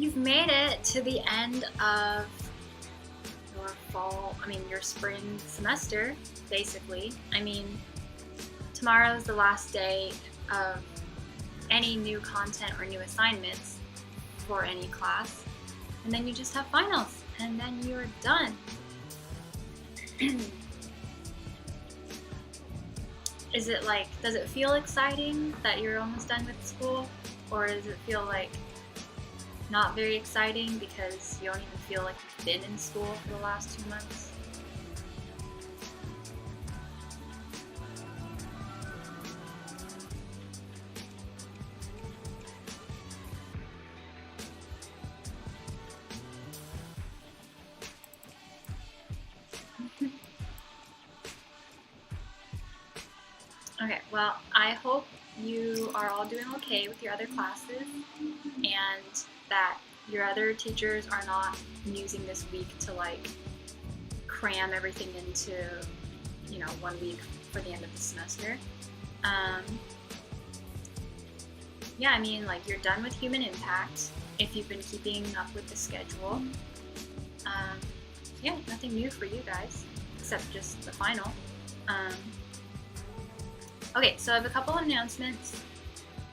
You've made it to the end of your spring semester, basically. I mean, tomorrow is the last day of any new content or new assignments for any class, and then you just have finals, and then you're done. Does it feel exciting that you're almost done with school, or does it feel like not very exciting because you don't even feel like you've been in school for the last 2 months? Okay, well, I hope you are all doing okay with your other classes and that your other teachers are not using this week to cram everything into 1 week for the end of the semester. Yeah, I mean, you're done with human impact if you've been keeping up with the schedule. Yeah, nothing new for you guys except just the final. Okay, so I have a couple of announcements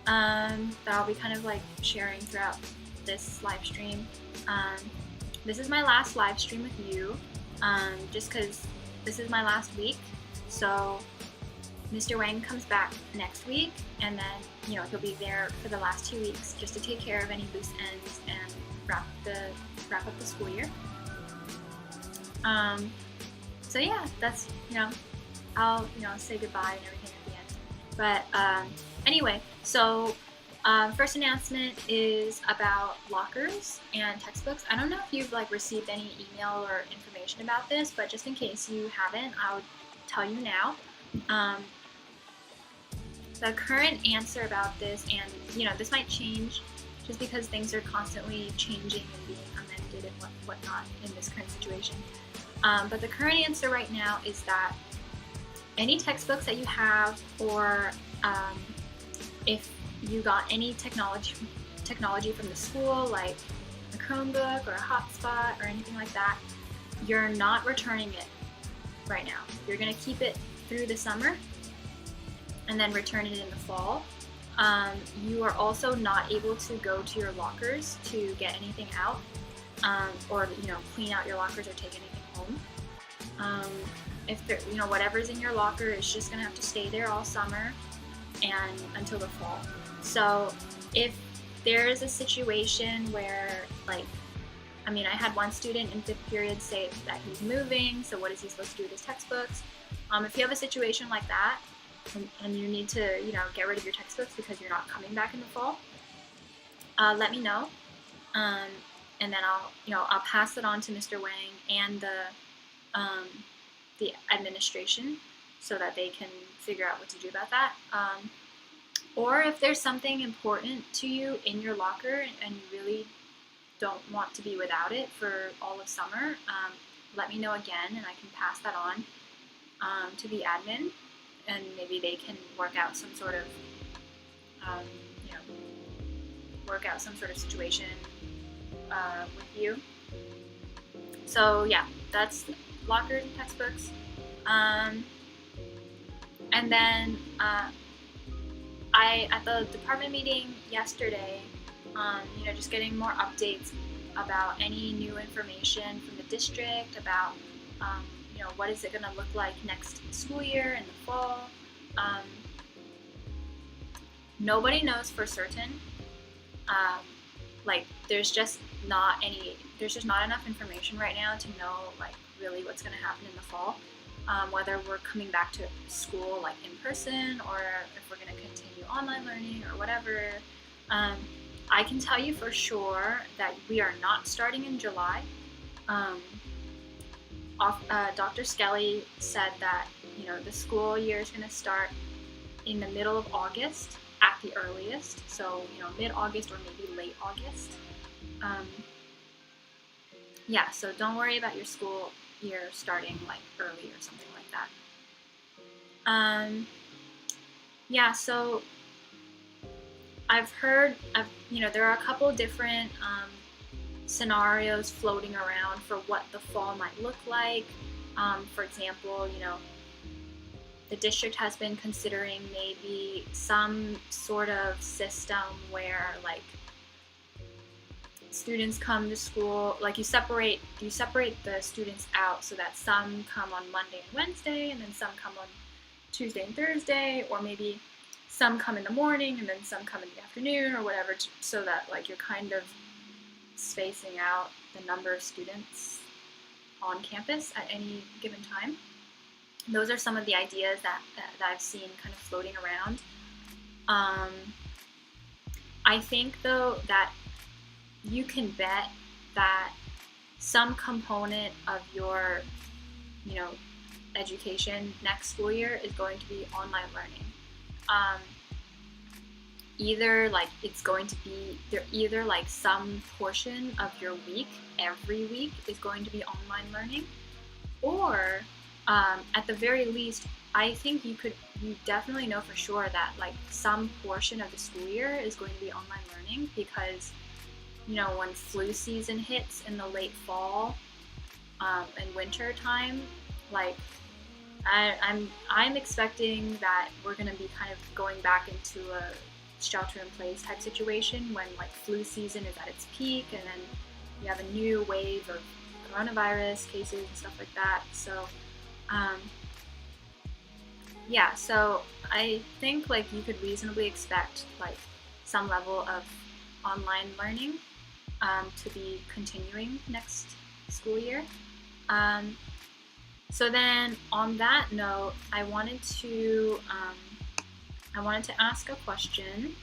that I'll be kind of sharing throughout this live stream. This is my last live stream with you, just because this is my last week. So Mr. Wang comes back next week, and then he'll be there for the last 2 weeks just to take care of any loose ends and wrap up the school year. So yeah, that's I'll say goodbye and everything at the end. But anyway, so first announcement is about lockers and textbooks. I don't know if you've received any email or information about this, but just in case you haven't, I'll tell you now. The current answer about this, and this might change just because things are constantly changing and being amended and whatnot in this current situation. But the current answer right now is that any textbooks that you have, or if you got any technology from the school, like a Chromebook or a hotspot or anything like that, you're not returning it right now. You're going to keep it through the summer and then return it in the fall. You are also not able to go to your lockers to get anything out, or clean out your lockers or take anything home. If whatever's in your locker is just gonna have to stay there all summer and until the fall. So if there is a situation where I had one student in 5th period say that he's moving, so what is he supposed to do with his textbooks? If you have a situation like that and you need to get rid of your textbooks because you're not coming back in the fall, let me know, and then I'll pass it on to Mr. Wang and the administration so that they can figure out what to do about that. Or if there's something important to you in your locker and you really don't want to be without it for all of summer, let me know again and I can pass that on to the admin, and maybe they can work out some sort of situation with you. So yeah, that's lockers and textbooks. And then at the department meeting yesterday, just getting more updates about any new information from the district about what is it going to look like next school year in the fall. Nobody knows for certain. There's just not enough information right now to know really what's going to happen in the fall, whether we're coming back to school in person or if we're going to continue online learning or whatever. I can tell you for sure that we are not starting in July. Dr. Skelly said that the school year is going to start in the middle of August at the earliest, so mid-August or maybe late August. Yeah, so don't worry about your school year starting early or something like that. Yeah, so I've heard there are a couple different scenarios floating around for what the fall might look like. For example, the district has been considering maybe some sort of system where like students come to school, like you separate the students out so that some come on Monday and Wednesday, and then some come on Tuesday and Thursday, or maybe some come in the morning and then some come in the afternoon or whatever, so that like you're kind of spacing out the number of students on campus at any given time. Those are some of the ideas that I've seen kind of floating around. I think though that you can bet that some component of your, education next school year is going to be online learning. Either like it's going to be either like some portion of your week every week is going to be online learning, or at the very least, I think you definitely know for sure that like some portion of the school year is going to be online learning, because when flu season hits in the late fall and winter time, like I'm expecting that we're going to be kind of going back into a shelter-in-place type situation when like flu season is at its peak, and then you have a new wave of coronavirus cases and stuff like that. So so I think like you could reasonably expect like some level of online learning to be continuing next school year. So then on that note, I wanted to ask a question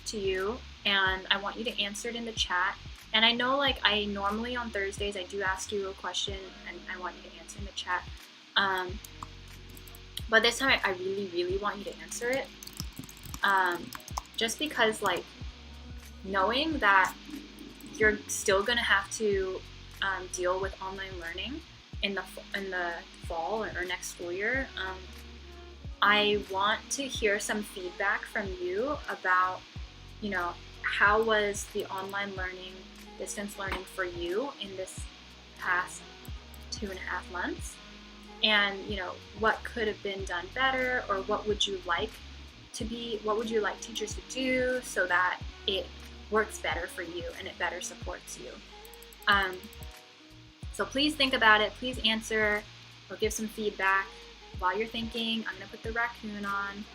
to you, and I want you to answer it in the chat. And I know like I normally on Thursdays I do ask you a question and I want you to answer in the chat. But this time I really, really want you to answer it. Just because like knowing that you're still gonna have to deal with online learning in the fall or next school year, I want to hear some feedback from you about, how was the online learning, distance learning for you in this past 2.5 months, and what could have been done better, or what would you like teachers to do so that it works better for you and it better supports you. So please think about it, please answer or give some feedback. While you're thinking, I'm going to put the raccoon on.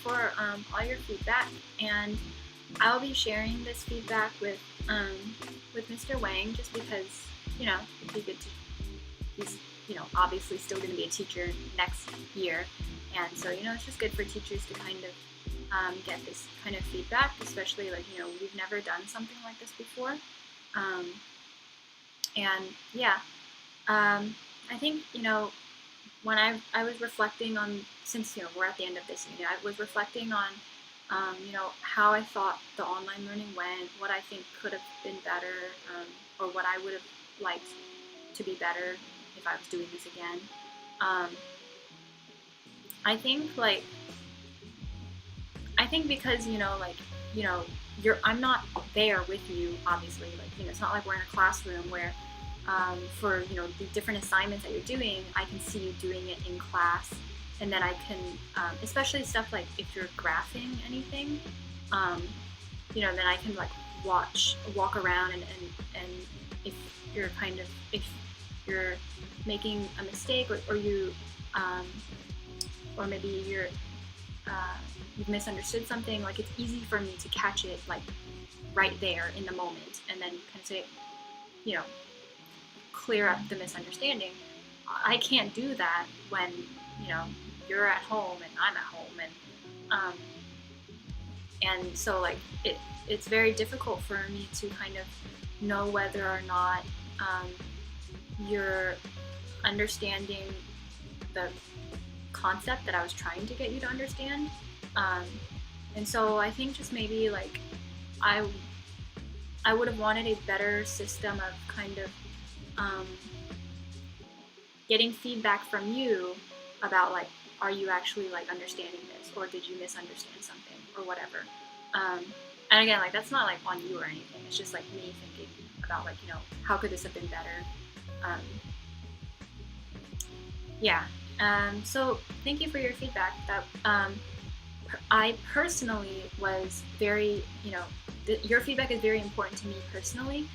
for all your feedback, and I'll be sharing this feedback with Mr. Wang, just because, you know, it'd be good to, he's, you know, obviously still going to be a teacher next year, and so, you know, it's just good for teachers to kind of get this kind of feedback, especially, like, you know, we've never done something like this before. And yeah, I think, you know, when I was reflecting on, since, you know, we're at the end of this unit, I was reflecting on, you know, how I thought the online learning went, what I think could have been better, or what I would have liked to be better if I was doing this again. I think because, you know, like, you know, I'm not there with you, obviously, like, you know, it's not like we're in a classroom where, for, you know, the different assignments that you're doing, I can see you doing it in class, and then I can, especially stuff like if you're graphing anything, you know, then I can, like, walk around, and if you're making a mistake, or you, or maybe you've misunderstood something, like, it's easy for me to catch it, like, right there in the moment, and then kind of say, you know, clear up the misunderstanding. I can't do that when, you know, you're at home and I'm at home, and so, like, it's very difficult for me to kind of know whether or not you're understanding the concept that I was trying to get you to understand. And so I think just maybe, like, I would have wanted a better system of kind of getting feedback from you about, like, are you actually, like, understanding this, or did you misunderstand something, or whatever. And again, like, that's not, like, on you or anything. It's just, like, me thinking about, like, you know, how could this have been better. Yeah. So thank you for your feedback. That I personally was very, you know, your feedback is very important to me personally,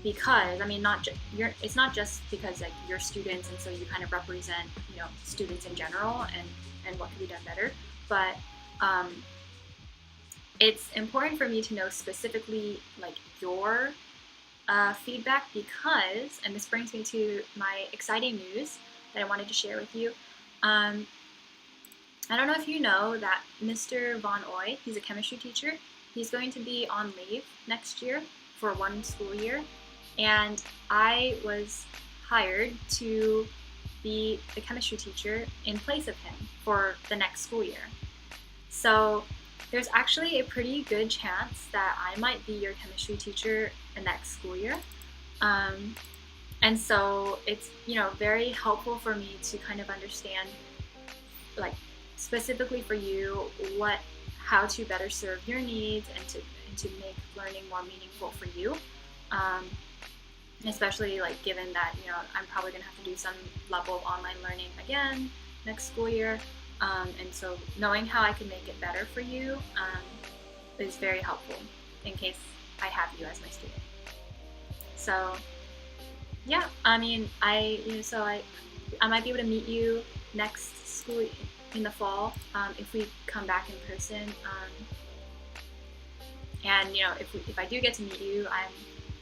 because, I mean, it's not just because, like, you're students, and so you kind of represent, you know, students in general, and what can be done better, but it's important for me to know specifically, like, your feedback, because, and this brings me to my exciting news that I wanted to share with you. I don't know if you know that Mr. Von Oy, he's a chemistry teacher, he's going to be on leave next year for 1 school year, and I was hired to be the chemistry teacher in place of him for the next school year. So there's actually a pretty good chance that I might be your chemistry teacher the next school year. And so it's, you know, very helpful for me to kind of understand, like, specifically for you, how to better serve your needs, and to make learning more meaningful for you. Especially, like, given that, you know, I'm probably going to have to do some level of online learning again next school year. And so knowing how I can make it better for you is very helpful in case I have you as my student. So yeah, I mean, I might be able to meet you next school in the fall, if we come back in person. And, you know, if I do get to meet you,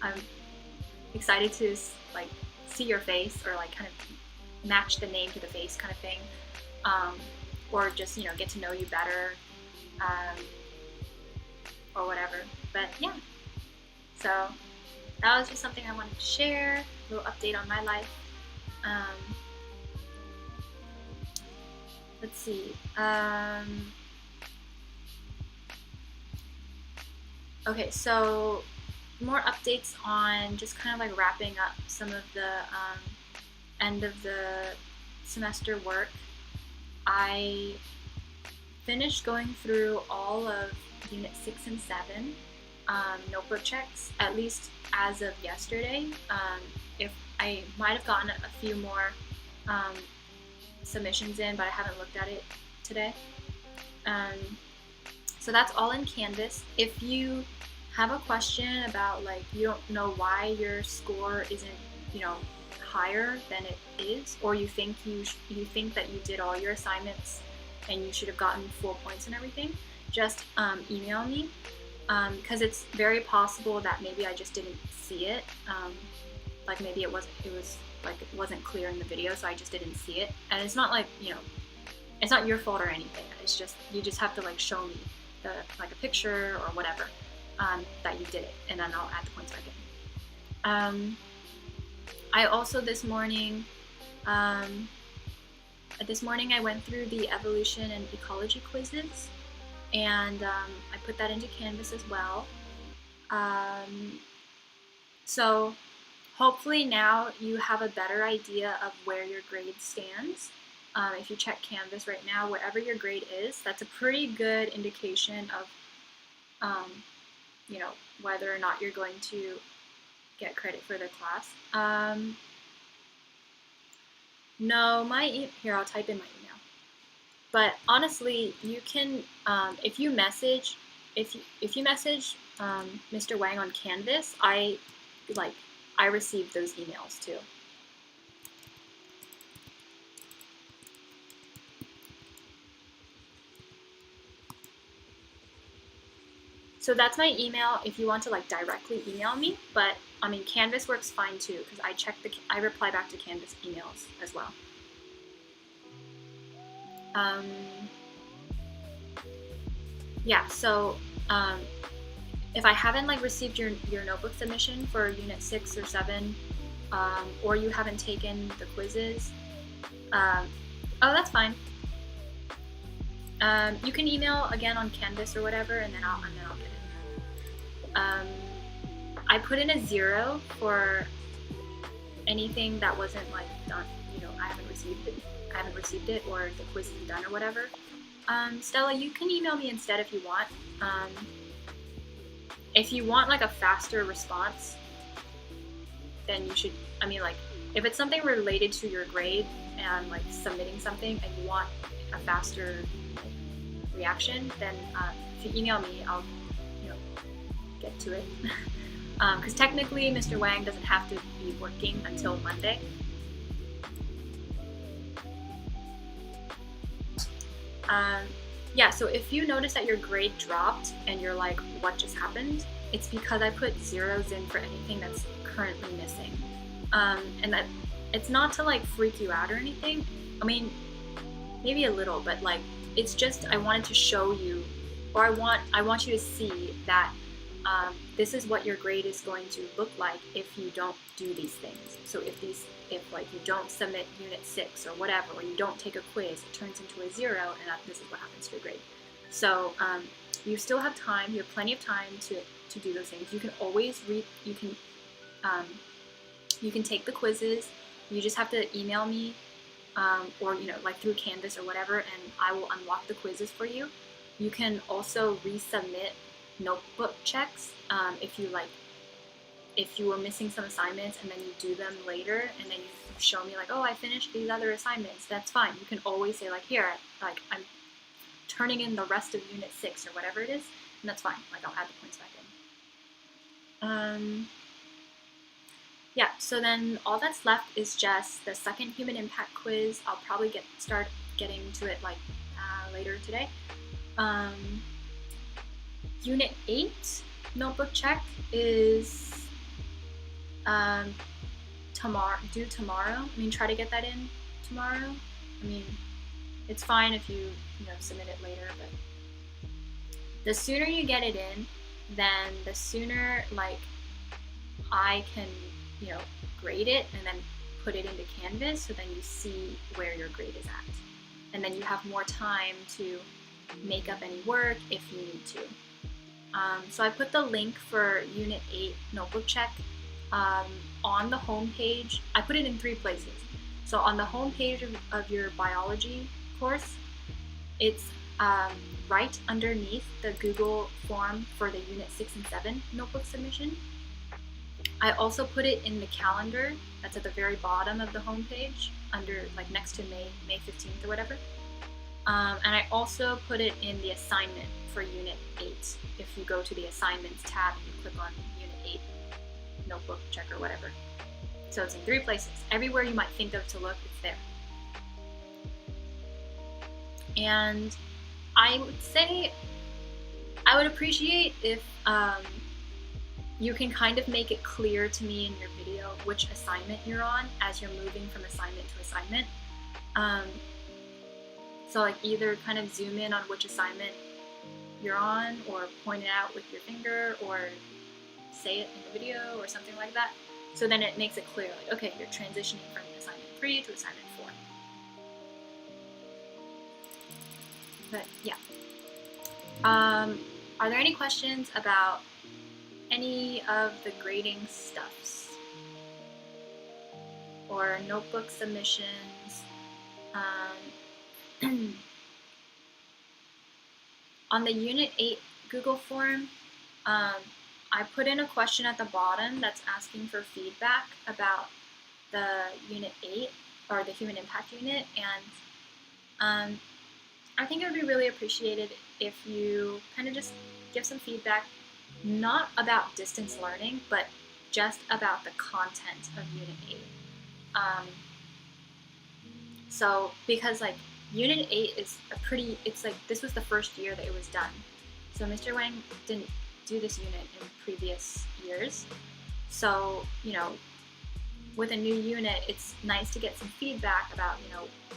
I'm excited to, like, see your face, or, like, kind of match the name to the face kind of thing, or just, you know, get to know you better, or whatever. But yeah, so that was just something I wanted to share, a little update on my life. Let's see. Okay, so more updates on just kind of, like, wrapping up some of the end of the semester work. I finished going through all of Unit 6 and 7 notebook checks, at least as of yesterday. If I might have gotten a few more submissions in, but I haven't looked at it today. So that's all in Canvas. If you have a question about, like, you don't know why your score isn't, you know, higher than it is, or you think that you did all your assignments and you should have gotten full points and everything, just email me, because it's very possible that maybe I just didn't see it. Like maybe it wasn't clear in the video, so I just didn't see it. And it's not like, you know, it's not your fault or anything. It's just, you just have to like show me like a picture or whatever, that you did it, and then I'll add the points back in. I also this morning I went through the evolution and ecology quizzes, and I put that into Canvas as well. So hopefully now you have a better idea of where your grade stands. If you check Canvas right now, wherever your grade is, that's a pretty good indication of, you know, whether or not you're going to get credit for the class. No, here, I'll type in my email. But honestly, you can, if you message Mr. Wang on Canvas, I received those emails too. So that's my email if you want to like directly email me, but I mean Canvas works fine too, because I reply back to Canvas emails as well. Yeah, so if I haven't like received your notebook submission for Unit 6 or 7, or you haven't taken the quizzes, oh, that's fine. You can email again on Canvas or whatever, and then I'll get it. I put in a 0 for anything that wasn't like done. You know, I haven't received it, or the quiz isn't done or whatever. Stella, you can email me instead if you want. If you want like a faster response, then you should. I mean, like if it's something related to your grade and like submitting something, and you want a faster reaction, then if you email me, I'll get to it. Because technically Mr. Wang doesn't have to be working until Monday. Yeah, so if you notice that your grade dropped and you're like, what just happened? It's because I put zeros in for anything that's currently missing. And that it's not to like freak you out or anything. I mean, maybe a little, but like it's just I wanted to show you, or I want you to see that this is what your grade is going to look like if you don't do these things. So if like you don't submit Unit 6 or whatever, or you don't take a quiz, it turns into a 0, and this is what happens to your grade. So you still have time. You have plenty of time to do those things. You can always you can take the quizzes. You just have to email me, or like through Canvas or whatever, and I will unlock the quizzes for you. You can also resubmit notebook checks if you were missing some assignments and then you do them later, and then you show me like, oh, I finished these other assignments. That's fine. You can always say like, here, like I'm turning in the rest of Unit 6 or whatever it is, and that's fine. Like I'll add the points back in. Yeah, so then all that's left is just the second human impact quiz. I'll probably start getting to it like later today. Unit 8 notebook check is due tomorrow. I mean, try to get that in tomorrow. I mean, it's fine if you submit it later, but the sooner you get it in, then the sooner like I can grade it and then put it into Canvas, so then you see where your grade is at, and then you have more time to make up any work if you need to. So I put the link for Unit 8 notebook check on the home page. I put it in 3 places. So on the home page of your biology course, it's right underneath the Google form for the Unit 6 and 7 notebook submission. I also put it in the calendar that's at the very bottom of the home page, under like next to May 15th or whatever. And I also put it in the assignment for Unit 8. If you go to the assignments tab and you click on Unit 8 notebook check or whatever. So it's in 3 places. Everywhere you might think of to look, it's there. And I would say I would appreciate if you can kind of make it clear to me in your video which assignment you're on as you're moving from assignment to assignment. So like either kind of zoom in on which assignment you're on, or point it out with your finger, or say it in the video or something like that. So then it makes it clear, like, okay, you're transitioning from assignment 3 to assignment 4. But yeah. Are there any questions about any of the grading stuffs or notebook submissions? On the Unit 8 Google form, I put in a question at the bottom that's asking for feedback about the Unit 8 or the Human Impact Unit, and I think it would be really appreciated if you kind of just give some feedback, not about distance learning, but just about the content of Unit 8. So, because like Unit 8 is it's like this was the first year that it was done. So Mr. Wang didn't do this unit in previous years. So, with a new unit, it's nice to get some feedback about,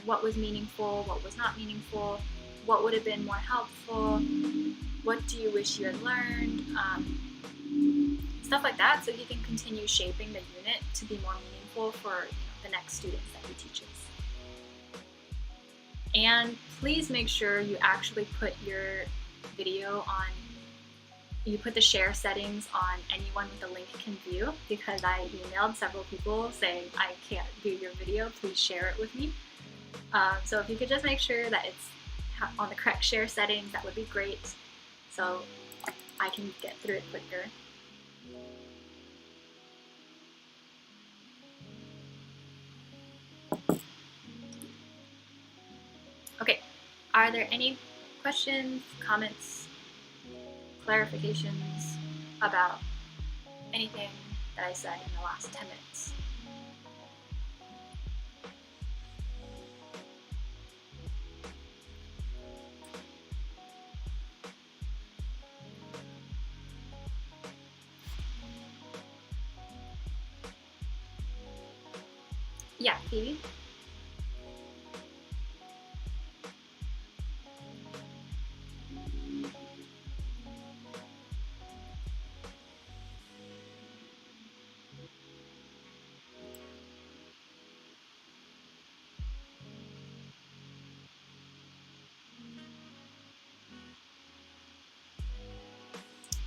what was meaningful, what was not meaningful, what would have been more helpful, what do you wish you had learned, stuff like that, so he can continue shaping the unit to be more meaningful for the next students that he teaches. And please make sure you actually put your video on, you put the share settings on anyone with the link can view, because I emailed several people saying I can't view your video, please share it with me. So if you could just make sure that it's on the correct share settings, that would be great, so I can get through it quicker. Okay, are there any questions, comments, clarifications about anything that I said in the last 10 minutes? Yeah, Phoebe?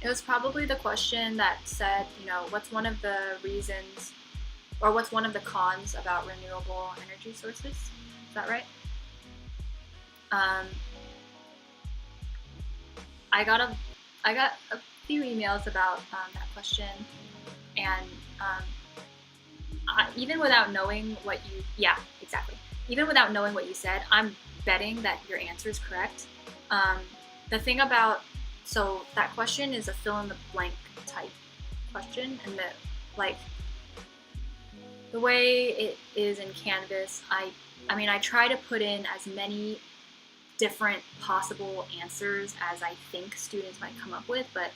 It was probably the question that said, what's one of the reasons, or what's one of the cons about renewable energy sources? Is that right? I got a few emails about that question, and even without knowing what you, even without knowing what you said, I'm betting that your answer is correct. The thing about, so that question is a fill-in-the-blank type question, and the way it is in Canvas, I try to put in as many different possible answers as I think students might come up with, but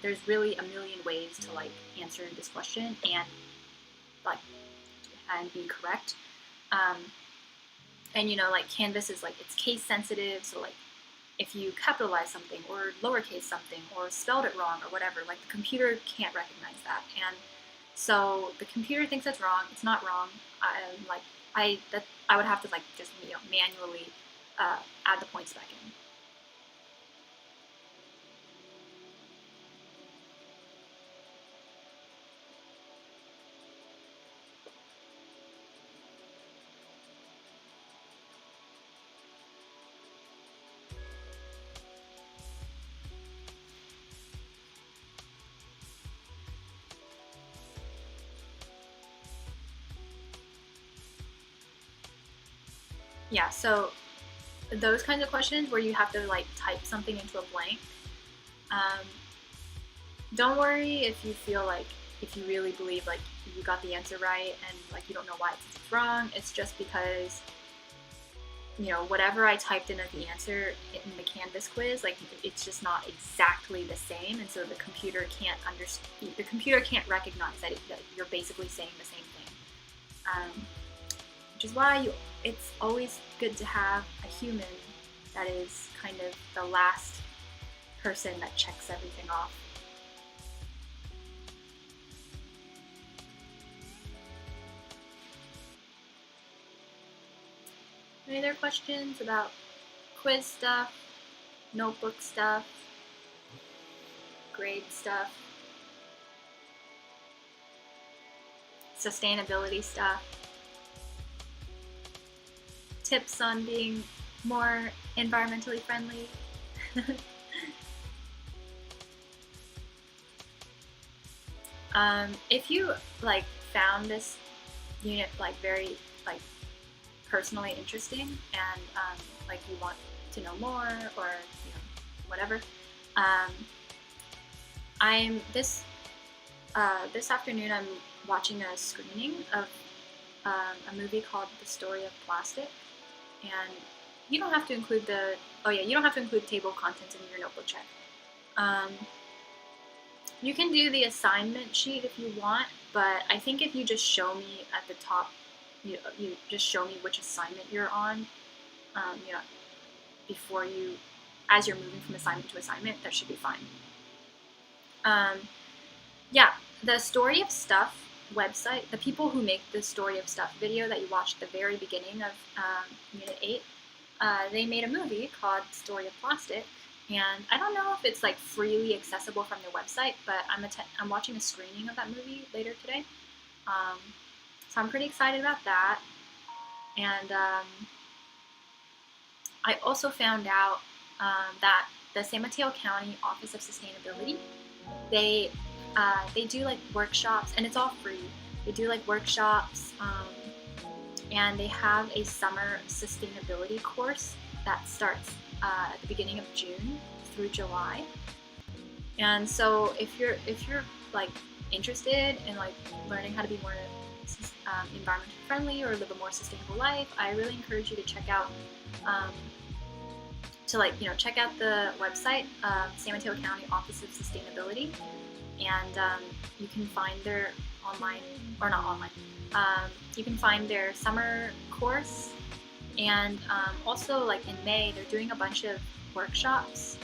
there's really a million ways to answer this question and be correct. And Canvas is it's case sensitive, so if you capitalize something or lowercase something or spelled it wrong or whatever, the computer can't recognize that, and so the computer thinks it's wrong. It's not wrong. I would have to just manually add the points back in. Yeah, so those kinds of questions where you have to type something into a blank, don't worry if you feel if you really believe you got the answer right and you don't know why it's wrong. It's just because whatever I typed in as the answer in the Canvas quiz, like it's just not exactly the same, and so the computer can't recognize that you're basically saying the same thing. Which is why it's always good to have a human that is kind of the last person that checks everything off. Any other questions about quiz stuff, notebook stuff, grade stuff, sustainability stuff, tips on being more environmentally friendly? If you found this unit very personally interesting and you want to know more or whatever, I'm this afternoon I'm watching a screening of a movie called The Story of Plastic, and you don't have to include you don't have to include the table of contents in your notebook check. You can do the assignment sheet if you want, but I think if you just show me at the top, you just show me which assignment you're on, before as you're moving from assignment to assignment, that should be fine. Yeah, the Story of Stuff website, the people who make the Story of Stuff video that you watched at the very beginning of Unit 8, they made a movie called Story of Plastic, and I don't know if it's freely accessible from their website, but I'm watching a screening of that movie later today, so I'm pretty excited about that. And I also found out that the San Mateo County Office of Sustainability, they do workshops, and it's all free. They do workshops, and they have a summer sustainability course that starts at the beginning of June through July. And so if you're interested in learning how to be more environmentally friendly or live a more sustainable life, I really encourage you to check out check out the website, San Mateo County Office of Sustainability, and you can find their you can find their summer course, and also in May they're doing a bunch of workshops.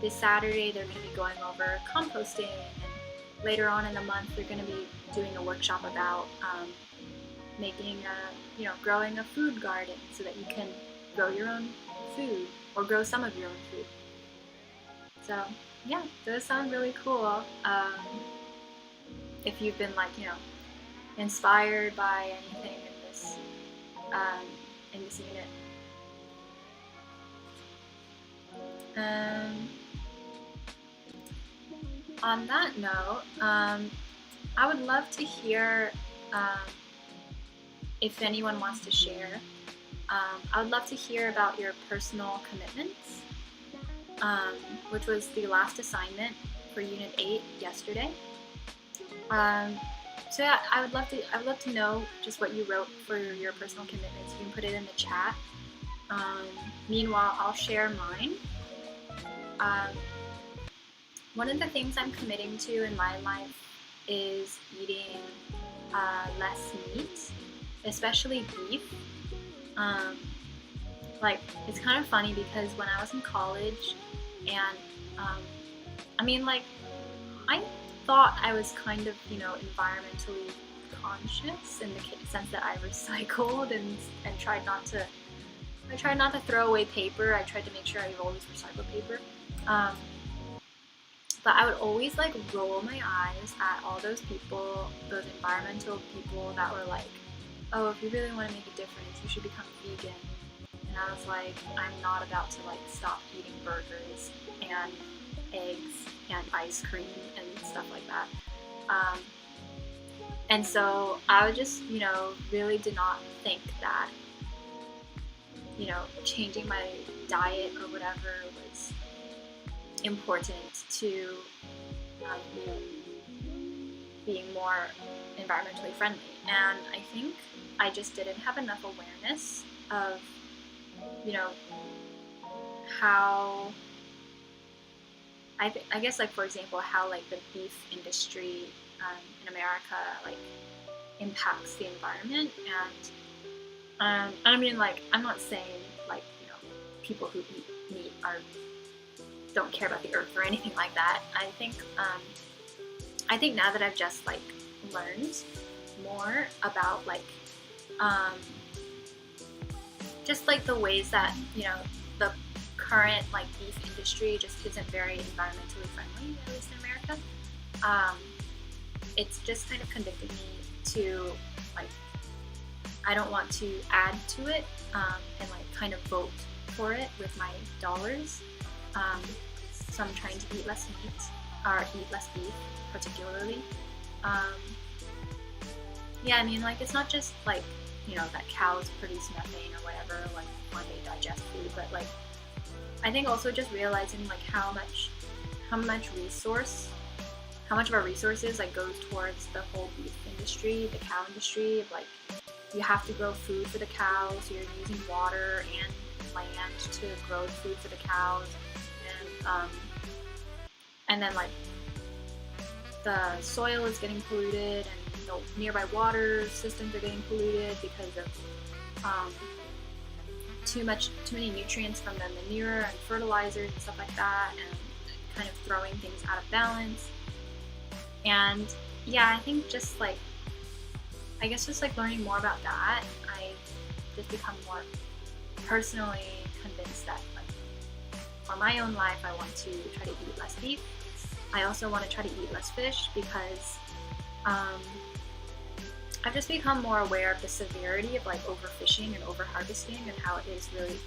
This Saturday they're going to be going over composting, and later on in the month they're going to be doing a workshop about making growing a food garden so that you can grow your own food or grow some of your own food. So yeah, those sound really cool. If you've been inspired by anything in this unit. On that note, I would love to hear if anyone wants to share. I would love to hear about your personal commitments, which was the last assignment for Unit 8 yesterday. So yeah, I would love to know just what you wrote for your personal commitments. You can put it in the chat. Meanwhile, I'll share mine. One of the things I'm committing to in my life is eating less meat, especially beef. It's kind of funny because when I was in college, and I thought I was kind of environmentally conscious in the sense that I recycled and tried not to throw away paper. I tried to make sure I always recycle paper. But I would always roll my eyes at all those people, those environmental people that were oh, if you really want to make a difference, you should become vegan. And I was I'm not about to stop eating burgers and eggs and ice cream and stuff like that. And so I would just, really did not think that, changing my diet or whatever was important to being more environmentally friendly. And I think I just didn't have enough awareness of you know, how I guess like, for example, how like the beef industry in America like impacts the environment. And I mean, like, I'm not saying like, you know, people who eat meat don't care about the earth or anything like that. I think now that I've just like learned more about like just like the ways that, you know, the current like beef industry just isn't very environmentally friendly, at least in America. It's just kind of convicted me to like, I don't want to add to it and like kind of vote for it with my dollars. So I'm trying to eat less meat, or eat less beef particularly. Yeah, I mean, like, it's not just like, you know, that cows produce methane or whatever, like when they digest food, but like, I think also just realizing like how much of our resources like goes towards the whole beef industry, the cow industry. Like, you have to grow food for the cows, you're using water and land to grow food for the cows, and then like the soil is getting polluted, and the nearby water systems are getting polluted because of too many nutrients from the manure and fertilizers and stuff like that, and kind of throwing things out of balance. And yeah, I think just like, I guess just like learning more about that, I've just become more personally convinced that like, for my own life, I want to try to eat less beef. I also want to try to eat less fish because I've just become more aware of the severity of like overfishing and overharvesting, and how it is really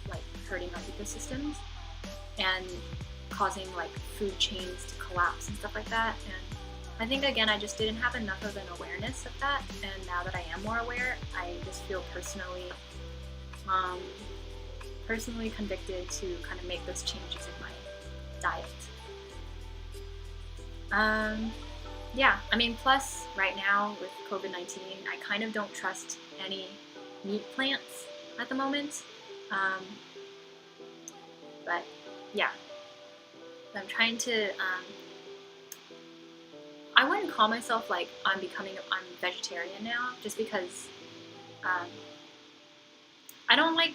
like hurting our ecosystems and causing like food chains to collapse and stuff like that. And I think, again, I just didn't have enough of an awareness of that, and now that I am more aware, I just feel personally convicted to kind of make those changes in my diet. Yeah, I mean, plus right now with COVID-19, I kind of don't trust any meat plants at the moment. But yeah, I'm trying to, I wouldn't call myself like I'm vegetarian now, just because I don't like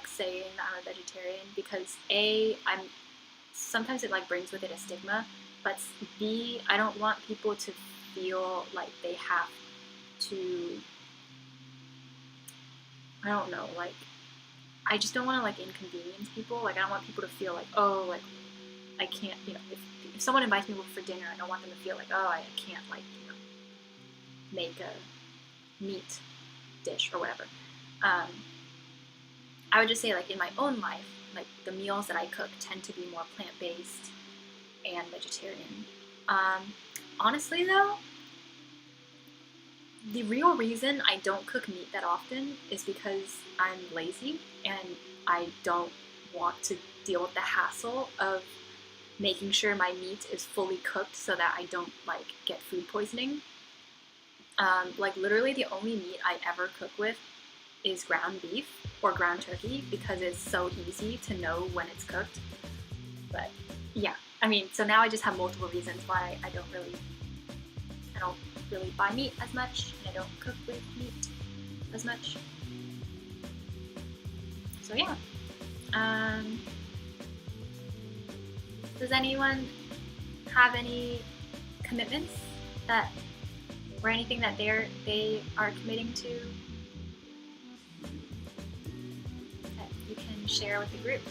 saying that I'm a vegetarian, because sometimes it like brings with it a stigma, but B, I don't want people to feel like they have to, I don't know, like, I just don't want to like inconvenience people. Like, I don't want people to feel like, oh, like, I can't, you know, if someone invites me over for dinner, I don't want them to feel like, oh, I can't, like, you know, make a meat dish or whatever. I would just say, like, in my own life, like, the meals that I cook tend to be more plant-based and vegetarian. Honestly, though, the real reason I don't cook meat that often is because I'm lazy and I don't want to deal with the hassle of making sure my meat is fully cooked so that I don't like get food poisoning. Like, literally the only meat I ever cook with is ground beef or ground turkey, because it's so easy to know when it's cooked. But yeah, I mean, so now I just have multiple reasons why I don't really buy meat as much, and I don't cook with meat as much. So yeah. Does anyone have any commitments or anything that they are committing to that you can share with the group?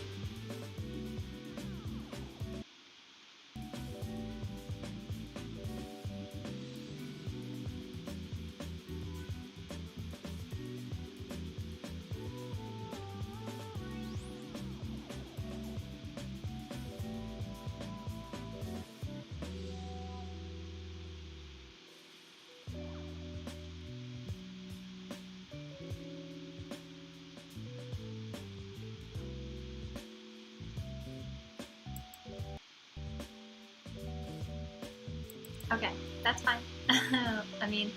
Okay, that's fine. I mean,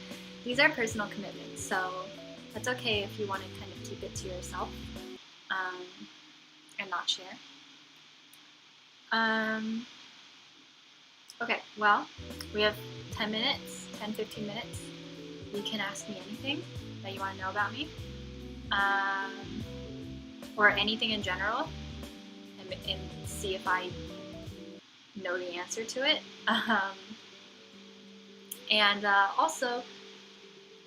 these are personal commitments, so that's okay if you want to kind of keep it to yourself. and not share. Okay, well, we have 10 minutes, 10-15 minutes. You can ask me anything that you want to know about me, or anything in general, and see if I know the answer to it. And also,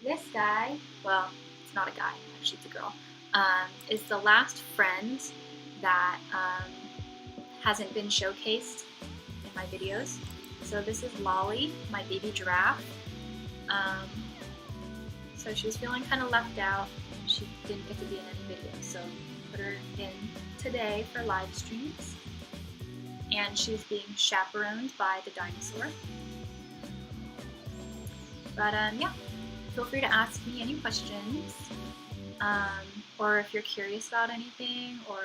this guy, well, it's not a guy, actually it's a girl, is the last friend that hasn't been showcased in my videos. So this is Lolly, my baby giraffe. So she was feeling kind of left out. She didn't get to be in any videos, so put her in today for live streams. And she's being chaperoned by the dinosaur. But yeah, feel free to ask me any questions, or if you're curious about anything, or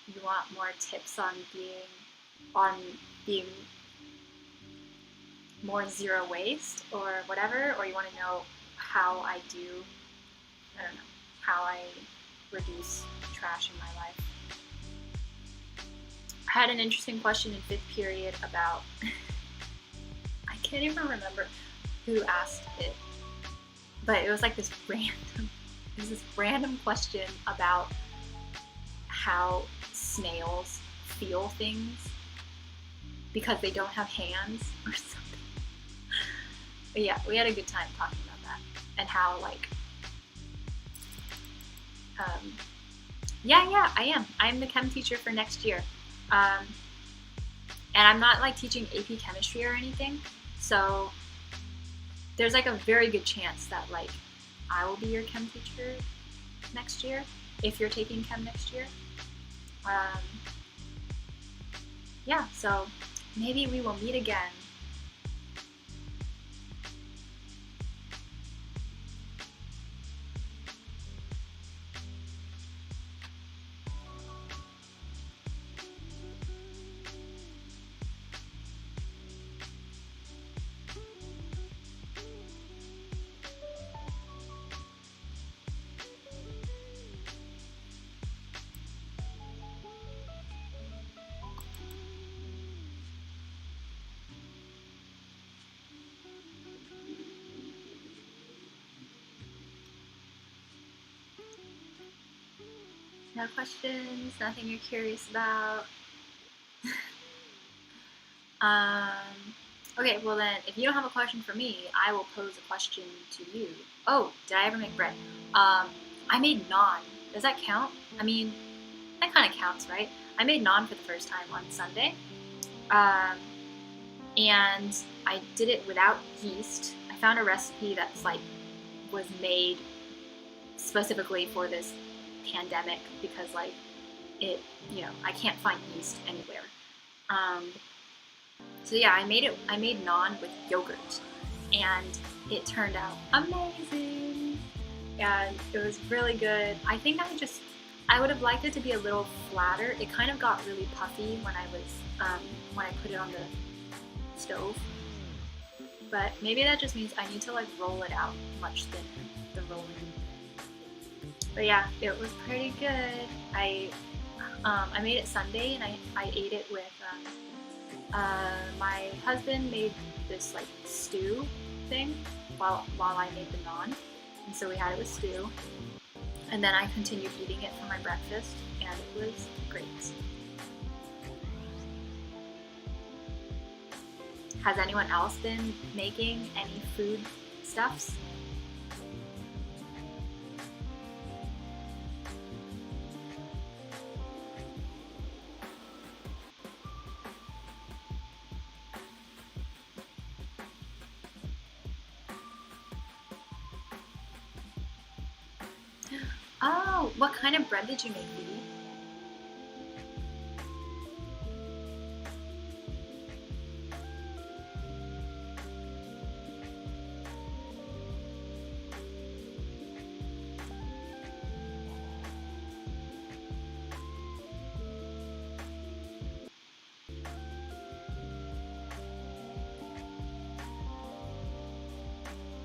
you want more tips on being more zero waste or whatever, or you want to know how I reduce trash in my life. I had an interesting question in 5th period about, I can't even remember who asked it, but it was like this random question about how snails feel things because they don't have hands or something. But yeah, we had a good time talking about that, and how like, yeah, I'm the chem teacher for next year, and I'm not like teaching AP chemistry or anything, so there's like a very good chance that like I will be your chem teacher next year if you're taking chem next year. Yeah, so maybe we will meet again. No questions? Nothing you're curious about? Okay, well then, if you don't have a question for me, I will pose a question to you. Oh, did I ever make bread? I made naan. Does that count? I mean, that kind of counts, right? I made naan for the first time on Sunday. And I did it without yeast. I found a recipe that's like, was made specifically for this pandemic, because like it, I can't find yeast anywhere. So yeah, I made naan with yogurt, and it turned out amazing, and it was really good. I think I would have liked it to be a little flatter. It kind of got really puffy when I put it on the stove, but maybe that just means I need to like roll it out much thinner, the roller. But yeah, it was pretty good. I made it Sunday, and I ate it with, my husband made this like stew thing while I made the naan, and so we had it with stew, and then I continued eating it for my breakfast, and it was great. Has anyone else been making any food stuffs? Oh, what kind of bread did you make, Lee?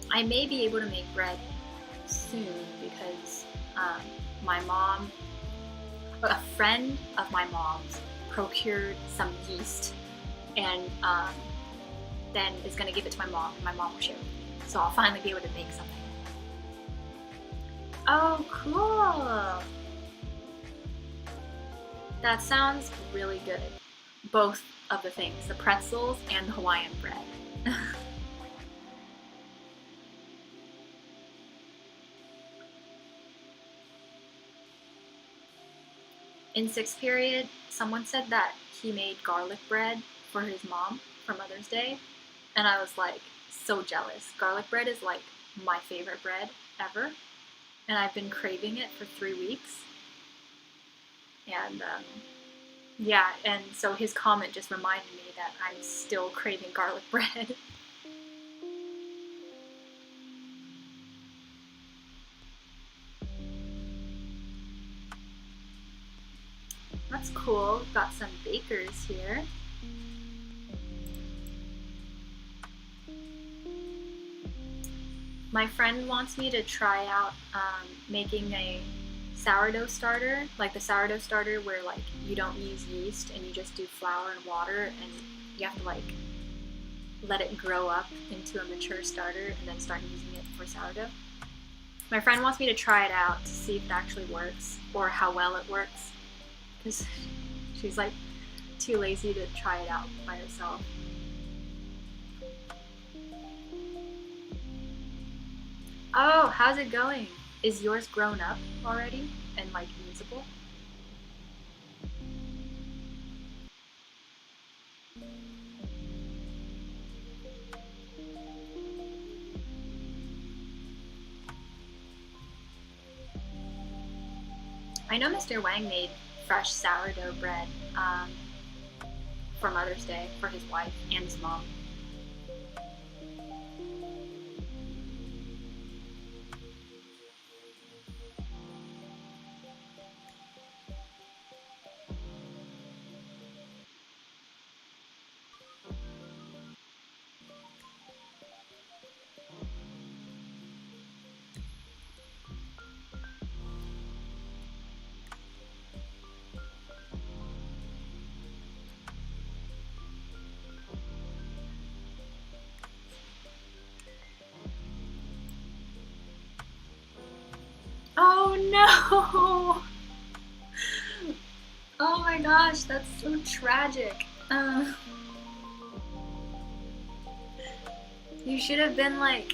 I may be able to make bread soon, because My mom, a friend of my mom's, procured some yeast and then is going to give it to my mom, and my mom will share it with me. So I'll finally be able to make something. Oh, cool! That sounds really good. Both of the things, the pretzels and the Hawaiian bread. In 6th period, someone said that he made garlic bread for his mom for Mother's Day, and I was like so jealous. Garlic bread is like my favorite bread ever, and I've been craving it for 3 weeks. And yeah, and so his comment just reminded me that I'm still craving garlic bread. That's cool. Got some bakers here. My friend wants me to try out making a sourdough starter, like the sourdough starter where like you don't use yeast and you just do flour and water, and you have to like let it grow up into a mature starter and then start using it for sourdough. My friend wants me to try it out to see if it actually works or how well it works, because she's like too lazy to try it out by herself. Oh, how's it going? Is yours grown up already and like usable? I know Mr. Wang made fresh sourdough bread for Mother's Day for his wife and his mom. Oh no! Oh my gosh, that's so tragic. You should have been like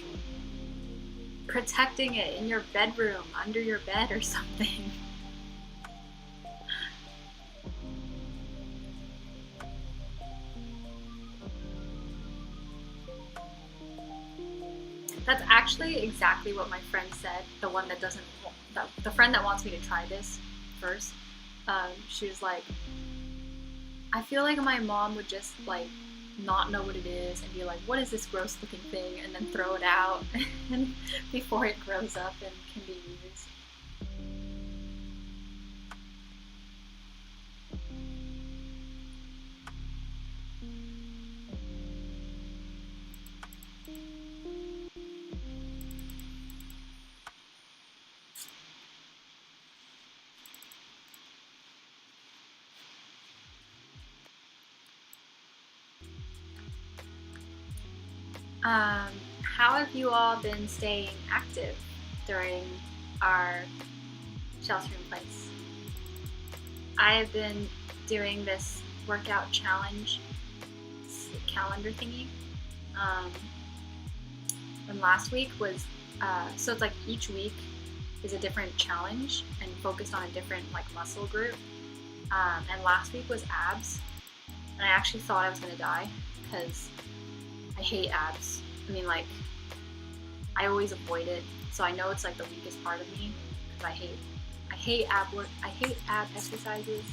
protecting it in your bedroom, under your bed or something. That's actually exactly what my friend said. The one that doesn't, the friend that wants me to try this first. She was like, I feel like my mom would just like not know what it is and be like, what is this gross looking thing, and then throw it out and before it grows up and can be used. How have you all been staying active during our shelter-in-place? I have been doing this workout challenge calendar thingy, and last week was so it's like each week is a different challenge and focused on a different like muscle group. And last week was abs, and I actually thought I was gonna die because I hate abs. I mean, like, I always avoid it, so I know it's like the weakest part of me because I hate ab work. I hate ab exercises.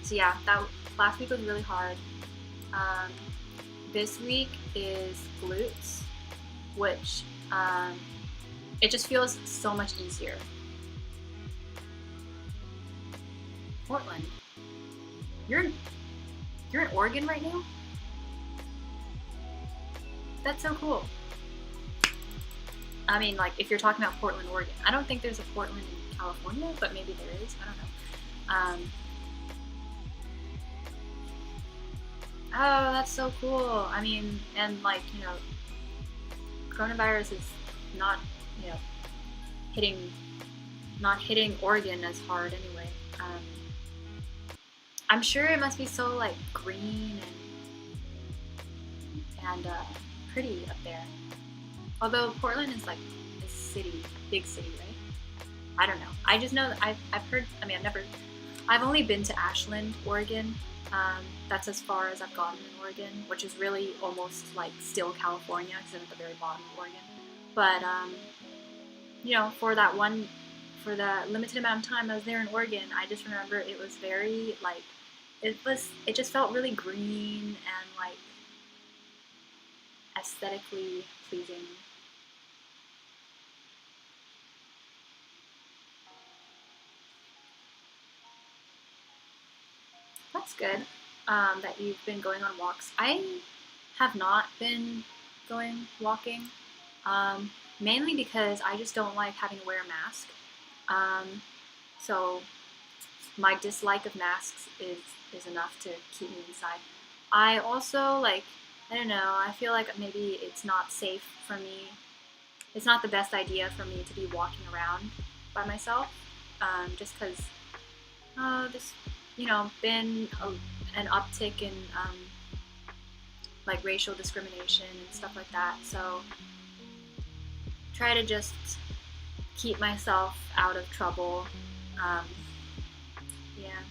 So yeah, that last week was really hard. This week is glutes, which it just feels so much easier. Portland, you're in Oregon right now? That's so cool. I mean, like, if you're talking about Portland, Oregon. I don't think there's a Portland in California, but maybe there is. I don't know. Oh, that's so cool. I mean, and like, coronavirus is not, you know, hitting, not hitting Oregon as hard anyway. I'm sure it must be so like green and pretty up there. Although Portland is like a city, big city, right? I don't know. I just know that I've heard. I mean, I've only been to Ashland, Oregon. That's as far as I've gotten in Oregon, which is really almost like still California because I'm at the very bottom of Oregon. But for the limited amount of time I was there in Oregon, I just remember it was very like it just felt really green and like aesthetically pleasing. That's good that you've been going on walks. I have not been going walking, mainly because I just don't like having to wear a mask. So my dislike of masks is enough to keep me inside. I also like, I don't know, I feel like maybe it's not safe for me. It's not the best idea for me to be walking around by myself, just because there's been an uptick in like racial discrimination and stuff like that. So try to just keep myself out of trouble. Yeah.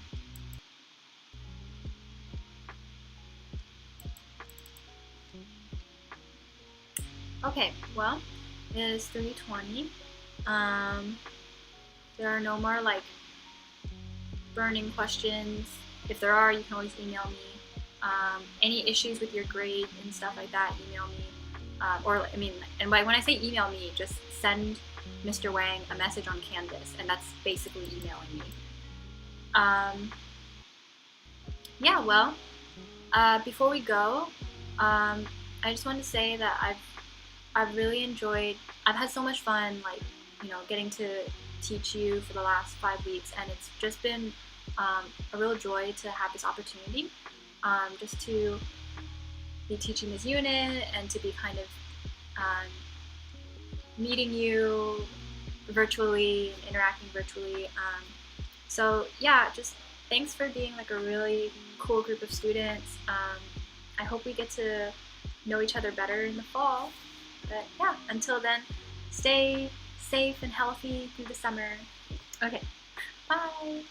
Okay, well, it is 3:20. There are no more like burning questions. If there are, you can always email me. Any issues with your grade and stuff like that, email me. And when I say email me, just send Mr. Wang a message on Canvas, and that's basically emailing me. Yeah, well, before we go, I just wanted to say that I've really enjoyed. I've had so much fun, like getting to teach you for the last 5 weeks, and it's just been a real joy to have this opportunity, just to be teaching this unit and to be kind of meeting you virtually, interacting virtually. So yeah, just thanks for being like a really cool group of students. I hope we get to know each other better in the fall. But yeah, until then, stay safe and healthy through the summer. Okay, bye.